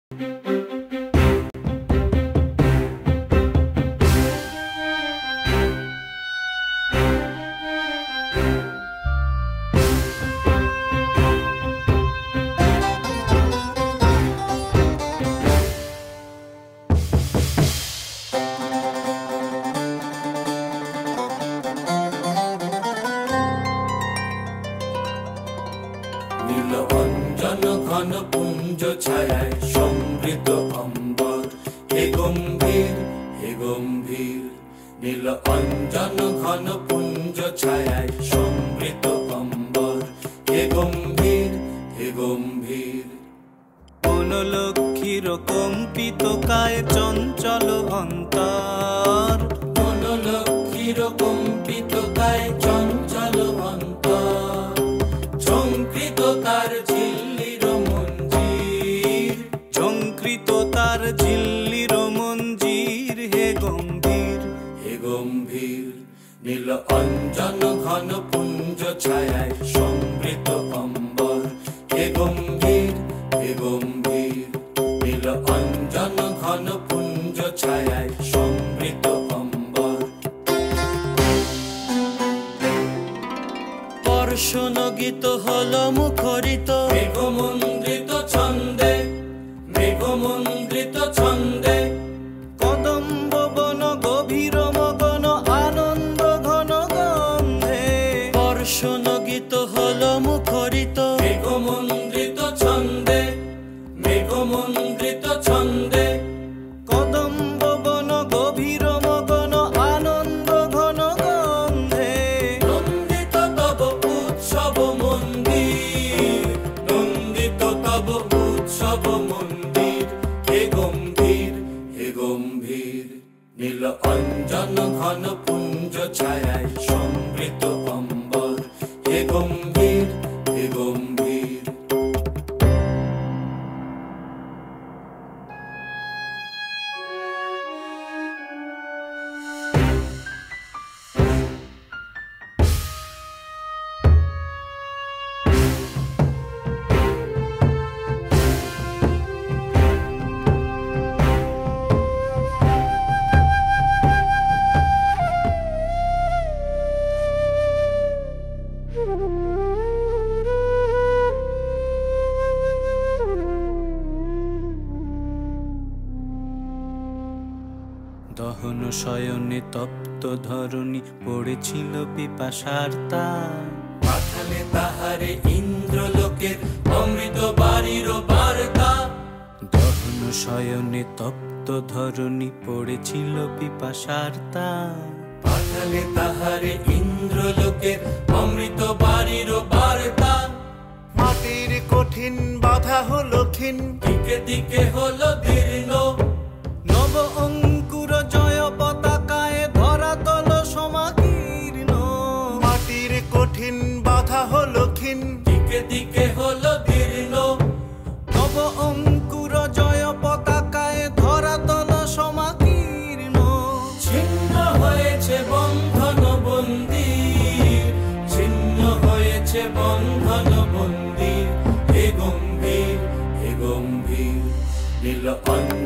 নীল অঞ্জন ঘন পুঞ্জ ছায়ায় সমৃদ্ধ অম্বর, হে গম্ভীর হে গম্ভীর। নীল অঞ্জন ঘন পুঞ্জ ছায়ায় সমৃদ্ধ অম্বর, হে গম্ভীর হে গম্ভীর। বনলক্ষ্মীর কম্পিত কায় চঞ্চল অন্তর, বনলক্ষ্মীর কম্পিত কায় চঞ্চল অন্তর। ঝঙ্কৃত তার ঝিল্লির মঞ্জির, ঝঙ্কৃত তার ঝিল্লির মঞ্জির, হে গম্ভীর হে গম্ভীর। নীল অঞ্জন ঘন পুঞ্জ ছায়ায় সমৃদ্ধ অম্বর, হে গম্ভীর হে গম্ভীর। নীল অঞ্জন ঘন পুঞ্জ ছায়ায় সমৃদ্ধ অম্বর। বর্ষণগীত হলো মুখরিত মেঘমন্দ্রিত ছন্দে, মেঘমন্দ্রিত ছন্দে। কদম্ব বন গভীর মগন আনন্দ ঘন গন্ধে। বর্ষণগীত হলো মুখরিত মেঘমন্দ্রিত ছন্দে, মেঘমন্দ্রিত ছন্দে। কদম্ব বন গভীর মগন আনন্দ ঘন গন্ধে। নন্দিত তব উৎসব মন্দির, নন্দিত তব উৎসব মন্দির, হে গম্ভীর হে গম্ভীর। নীল অঞ্জন ঘন পুঞ্জ ছায়ায় সমৃদ্ধ অম্বর, হে গম্ভীর হে গম্ভীর। দহন শয়নে তপ্ত ধরণী পড়েছিল পিপাসার তার। পাঠালে তাহারে ইন্দ্রলোকের অমৃত বাড়ির বার্তা। দহন শয়নে তপ্ত ধরণী পড়েছিল পিপাসার তার। পাঠালে তাহারে ইন্দ্রলোকের অমৃত বাড়ির বার্তা। মাটির কঠিন বাধা হলো ক্ষীণ, দিকে দিকে হলো দীর্ণ, নব অঙ্কুর জয় পতাকায় ধরাতল সমাকীর্ণ। মাটির কঠিন বাধা হলো ক্ষীণ, দিকে দিকে হলো দীর্ণ। নব অঙ্কুর জয় পতাকায় ধরাতল সমাকীর্ণ। ছিন্ন হয়েছে বন্ধন বন্দির, ছিন্ন হয়েছে বন্ধন বন্দির, হে গম্ভীর হে গম্ভীর। নীল অঞ্জন